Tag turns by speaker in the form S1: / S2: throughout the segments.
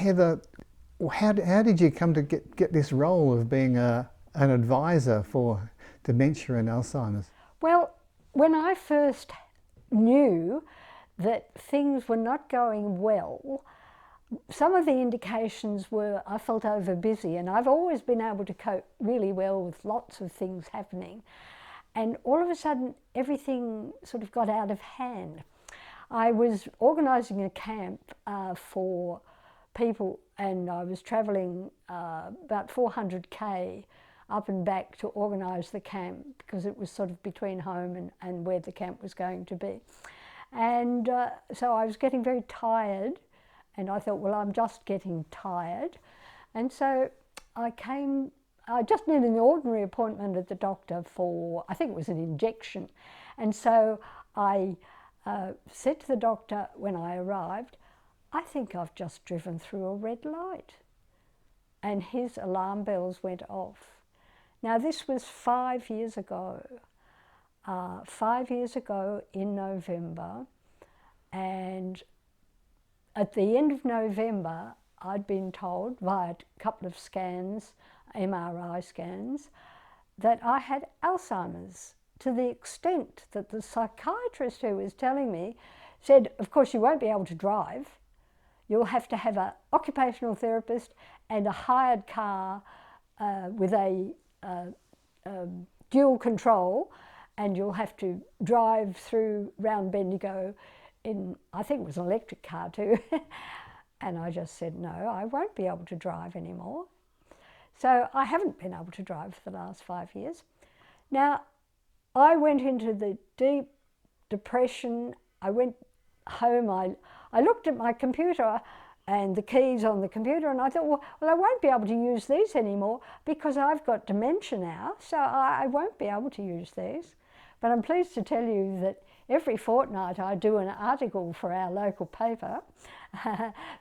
S1: Heather, how did you come to get this role of being an advisor for dementia and Alzheimer's?
S2: Well, when I first knew that things were not going well, some of the indications were I felt overbusy, and I've always been able to cope really well with lots of things happening. And all of a sudden, everything sort of got out of hand. I was organising a camp for people, and I was travelling about 400k up and back to organise the camp because it was sort of between home and where the camp was going to be. And so I was getting very tired, and I thought, well, I'm just getting tired. And so I just needed an ordinary appointment at the doctor for, I think it was an injection. And so I said to the doctor when I arrived, I think I've just driven through a red light. And his alarm bells went off. Now this was 5 years ago. 5 years ago in November, and at the end of November I'd been told via a couple of scans, MRI scans, that I had Alzheimer's, to the extent that the psychiatrist who was telling me said, of course you won't be able to drive, you'll have to have an occupational therapist and a hired car with a dual control, and you'll have to drive through round Bendigo in, I think it was an electric car too. And I just said, no, I won't be able to drive anymore. So I haven't been able to drive for the last 5 years. Now, I went into the deep depression. I went home, I looked at my computer and the keys on the computer, and I thought, well, I won't be able to use these anymore because I've got dementia now, so I won't be able to use these. But I'm pleased to tell you that every fortnight I do an article for our local paper,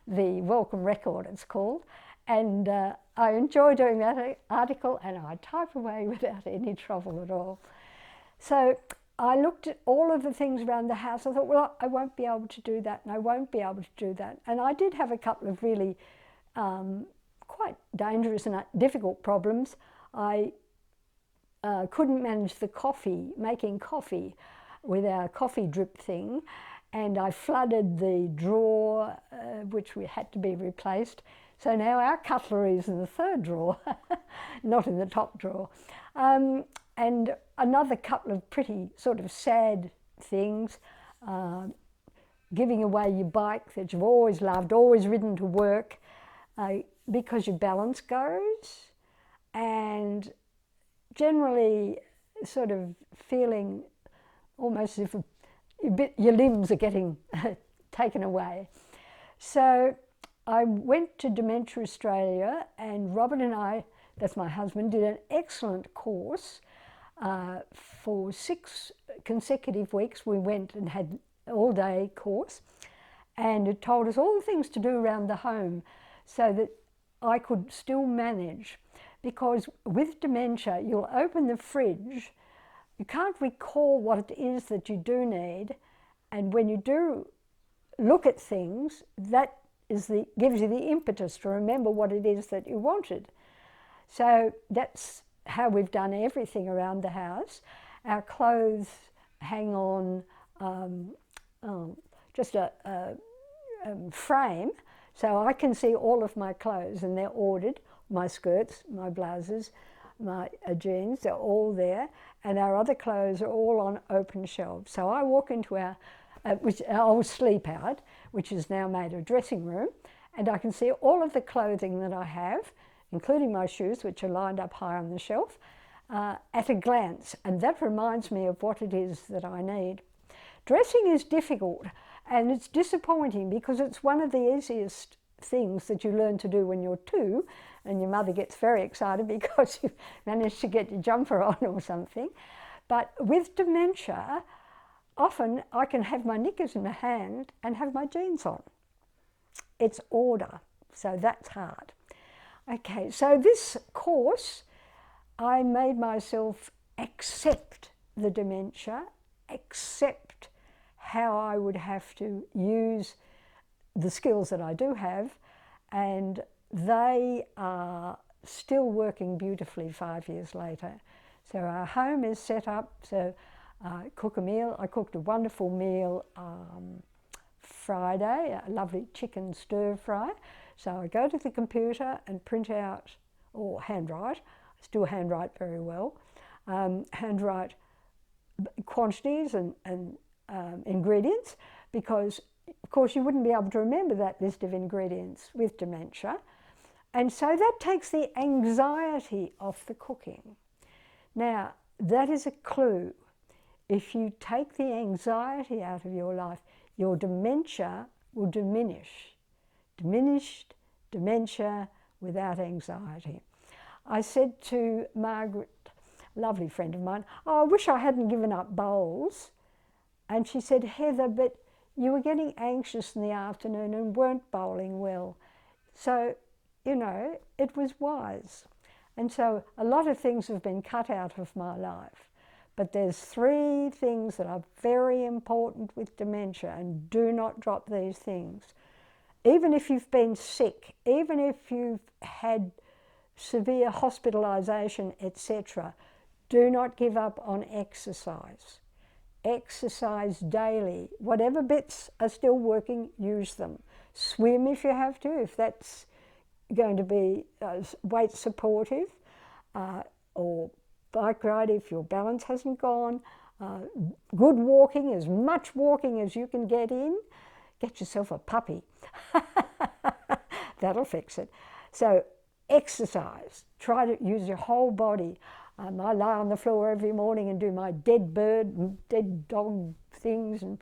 S2: the Welcome Record it's called, and I enjoy doing that article, and I type away without any trouble at all. So I looked at all of the things around the house. I thought, well, I won't be able to do that, and I won't be able to do that. And I did have a couple of really quite dangerous and difficult problems. I couldn't manage the coffee, making coffee with our coffee drip thing, and I flooded the drawer, which had to be replaced. So now our cutlery is in the third drawer, not in the top drawer. And another couple of pretty sort of sad things, giving away your bike that you've always loved, always ridden to work, because your balance goes, and generally sort of feeling almost as if your limbs are getting taken away. So I went to Dementia Australia, and Robert and I, that's my husband, did an excellent course. For 6 consecutive weeks we went and had an all-day course, and it told us all the things to do around the home so that I could still manage. Because with dementia, you'll open the fridge, you can't recall what it is that you do need, and when you do look at things, that gives you the impetus to remember what it is that you wanted. So that's how we've done everything around the house. Our clothes hang on just a frame, so I can see all of my clothes, and they're ordered. My skirts, my blouses, my jeans, they're all there, and our other clothes are all on open shelves. So I walk into our old sleep out, which is now made a dressing room, and I can see all of the clothing that I have, including my shoes, which are lined up high on the shelf, at a glance, and that reminds me of what it is that I need. Dressing is difficult, and it's disappointing because it's one of the easiest things that you learn to do when you're 2, and your mother gets very excited because you managed to get your jumper on or something. But with dementia, often I can have my knickers in my hand and have my jeans on. It's order, so that's hard. Okay, so this course, I made myself accept the dementia, accept how I would have to use the skills that I do have, and they are still working beautifully 5 years later. So our home is set up, so I cook a meal. I cooked a wonderful meal Friday, a lovely chicken stir fry. So I go to the computer and print out, or handwrite, I still handwrite very well, handwrite quantities and ingredients, because of course you wouldn't be able to remember that list of ingredients with dementia. And so that takes the anxiety off the cooking. Now, that is a clue. If you take the anxiety out of your life, your dementia will diminish. Diminished dementia without anxiety. I said to Margaret, a lovely friend of mine, oh, I wish I hadn't given up bowls. And she said, Heather, but you were getting anxious in the afternoon and weren't bowling well. So, you know, it was wise. And so a lot of things have been cut out of my life. But there's 3 things that are very important with dementia, and do not drop these things. Even if you've been sick, even if you've had severe hospitalisation, etc., do not give up on exercise. Exercise daily. Whatever bits are still working, use them. Swim if you have to, if that's going to be weight supportive, or bike ride if your balance hasn't gone. Good walking, as much walking as you can get in. Get yourself a puppy. That'll fix it. So exercise. Try to use your whole body. I lie on the floor every morning and do my dead bird and dead dog things, and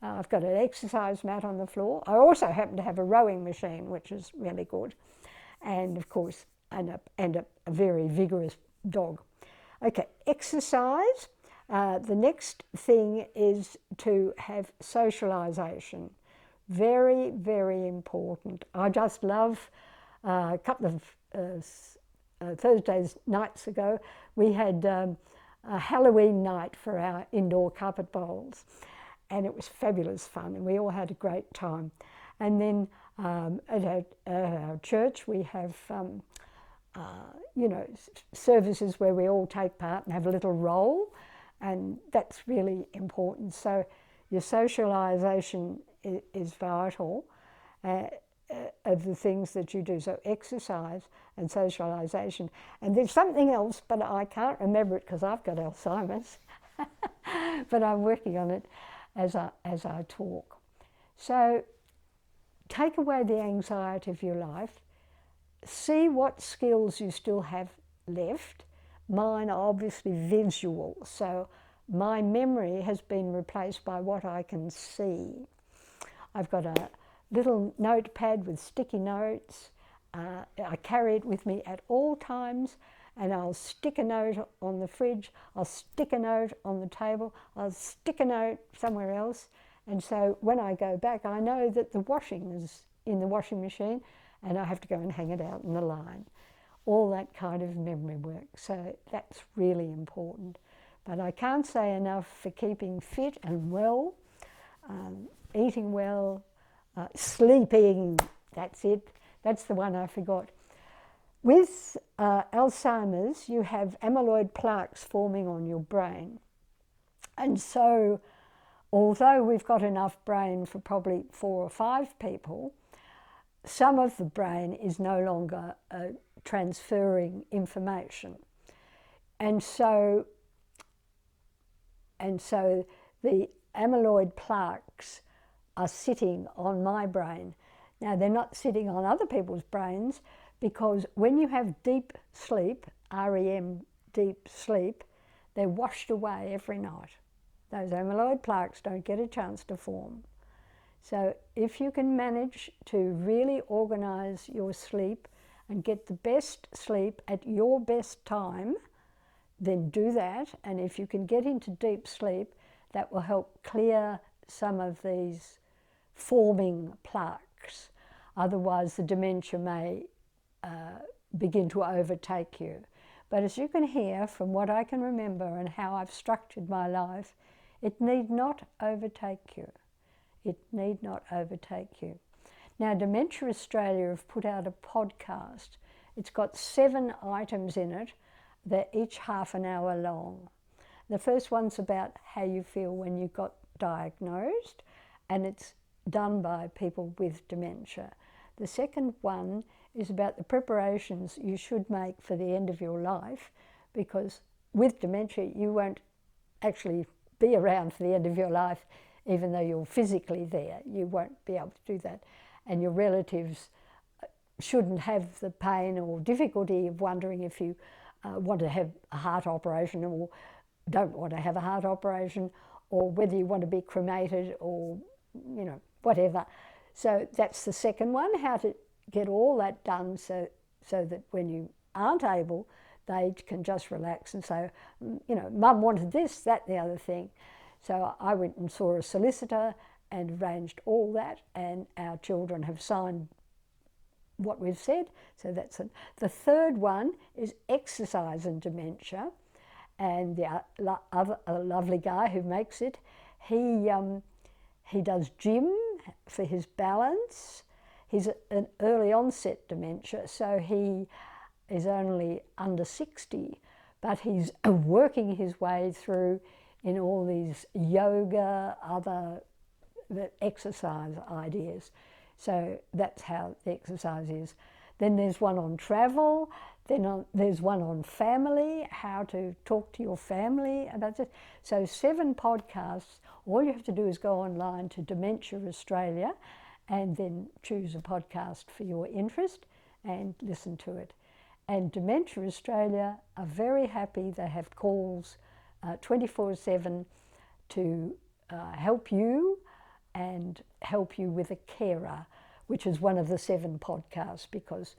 S2: I've got an exercise mat on the floor. I also happen to have a rowing machine, which is really good, and of course, and a very vigorous dog. Okay, exercise. The next thing is to have socialisation. Very, very important. I just love, a couple of Thursdays nights ago, we had a Halloween night for our indoor carpet bowls, and it was fabulous fun, and we all had a great time. And then at our church we have you know, services where we all take part and have a little role, and that's really important. So your socialisation is vital of the things that you do. So exercise and socialisation. And there's something else, but I can't remember it because I've got Alzheimer's. But I'm working on it as I talk. So take away the anxiety of your life. See what skills you still have left. Mine are obviously visual, so my memory has been replaced by what I can see. I've got a little notepad with sticky notes. I carry it with me at all times, and I'll stick a note on the fridge, I'll stick a note on the table, I'll stick a note somewhere else, and so when I go back I know that the washing is in the washing machine and I have to go and hang it out in the line. All that kind of memory work, so that's really important. But I can't say enough for keeping fit and well, eating well, sleeping, that's it. That's the one I forgot. With Alzheimer's, you have amyloid plaques forming on your brain. And so, although we've got enough brain for probably 4 or 5 people, some of the brain is no longer transferring information. And so the amyloid plaques are sitting on my brain. Now, they're not sitting on other people's brains, because when you have deep sleep, REM, deep sleep, they're washed away every night. Those amyloid plaques don't get a chance to form. So if you can manage to really organise your sleep and get the best sleep at your best time, then do that. And if you can get into deep sleep, that will help clear some of these forming plaques. Otherwise, the dementia may begin to overtake you. But as you can hear from what I can remember and how I've structured my life, it need not overtake you. It need not overtake you. Now, Dementia Australia have put out a podcast. It's got 7 items in it. They're each half an hour long. The first one's about how you feel when you got diagnosed, and it's done by people with dementia. The second one is about the preparations you should make for the end of your life, because with dementia you won't actually be around for the end of your life, even though you're physically there. You won't be able to do that. And your relatives shouldn't have the pain or difficulty of wondering if you want to have a heart operation or don't want to have a heart operation, or whether you want to be cremated or, you know, whatever. So that's the second one, how to get all that done so that when you aren't able, they can just relax and say, you know, Mum wanted this, that, the other thing. So I went and saw a solicitor and arranged all that, and our children have signed what we've said. So that's it. The third one is exercise and dementia, and the other a lovely guy who makes it, he does gym for his balance. He's an early onset dementia, so he is only under 60, but he's working his way through in all these yoga, other exercise ideas. So that's how the exercise is. Then there's one on travel, then there's one on family, how to talk to your family, and that's it. So 7 podcasts. All you have to do is go online to Dementia Australia and then choose a podcast for your interest and listen to it. And Dementia Australia are very happy. They have calls 24/7 to help you and help you with a carer, which is one of the 7 podcasts, because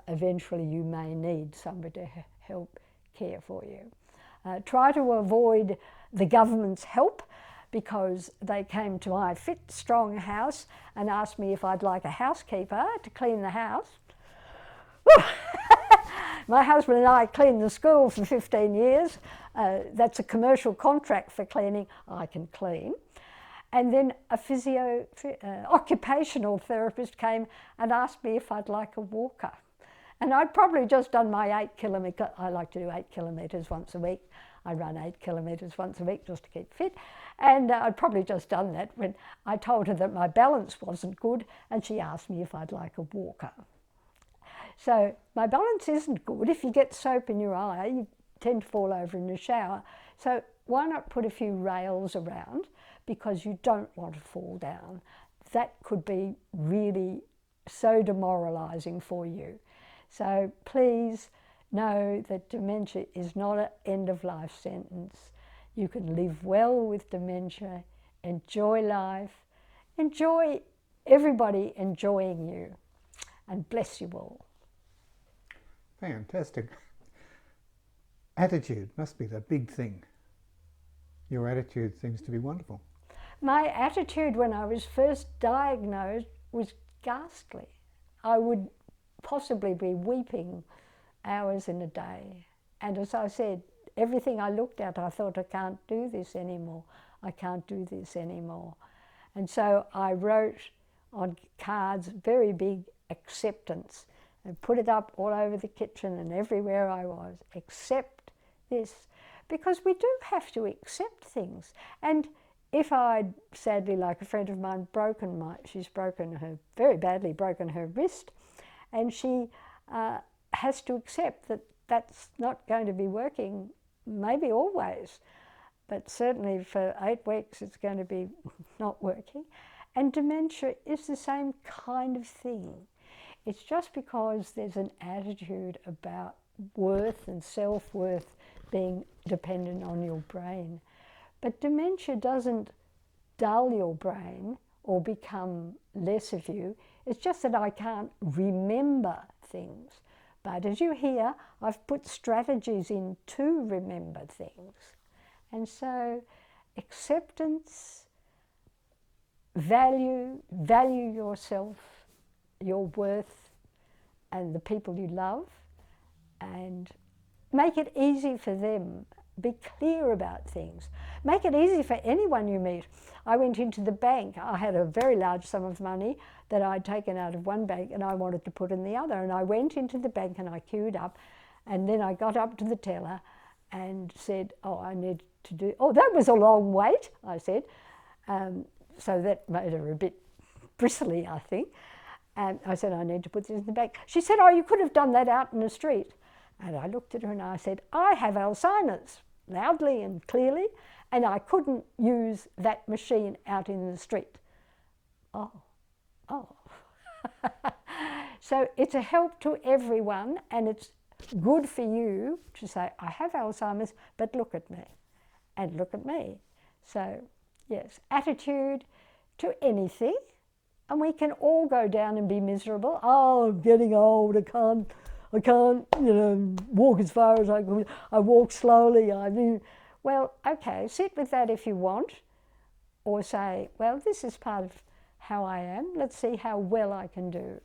S2: eventually you may need somebody to help care for you. Try to avoid the government's help, because they came to my Fit Strong house and asked me if I'd like a housekeeper to clean the house. My husband and I cleaned the school for 15 years. That's a commercial contract for cleaning. I can clean. And then a occupational therapist came and asked me if I'd like a walker. And I'd probably just done my 8 kilometre, I like to do 8 kilometres once a week. I run 8 kilometres once a week just to keep fit. And I'd probably just done that when I told her that my balance wasn't good, and she asked me if I'd like a walker. So my balance isn't good. If you get soap in your eye, you tend to fall over in the shower. So why not put a few rails around, because you don't want to fall down. That could be really so demoralising for you. So please know that dementia is not an end-of-life sentence. You can live well with dementia, enjoy life, enjoy everybody enjoying you, and bless you all.
S1: Fantastic. Attitude must be the big thing. Your attitude seems to be wonderful.
S2: My attitude when I was first diagnosed was ghastly. I would possibly be weeping hours in a day. And as I said, everything I looked at, I thought, I can't do this anymore. I can't do this anymore. And so I wrote on cards very big acceptance and put it up all over the kitchen and everywhere I was. Accept this. Because we do have to accept things. And if I'd, sadly, like a friend of mine, she's very badly broken her wrist, and she has to accept that that's not going to be working, maybe always, but certainly for 8 weeks it's going to be not working. And dementia is the same kind of thing. It's just because there's an attitude about worth and self-worth being dependent on your brain. But dementia doesn't dull your brain or become less of you. It's just that I can't remember things. But as you hear, I've put strategies in to remember things. And so acceptance, value yourself, your worth, and the people you love, and make it easy for them Be clear about things. Make it easy for anyone you meet. I went into the bank. I had a very large sum of money that I'd taken out of one bank and I wanted to put in the other. And I went into the bank and I queued up, and then I got up to the teller and said, oh, I need to do, oh, that was a long wait, I said. So that made her a bit bristly, I think. And I said, I need to put this in the bank. She said, oh, you could have done that out in the street. And I looked at her and I said, I have Alzheimer's, loudly and clearly, and I couldn't use that machine out in the street. Oh. So it's a help to everyone, and it's good for you to say, I have Alzheimer's, but look at me, and look at me. So yes, attitude to anything, and we can all go down and be miserable. Oh, I'm getting old, I can't, walk as far as I can. I walk slowly. Well, okay, sit with that if you want, or say, well, this is part of how I am. Let's see how well I can do.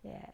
S2: Yeah.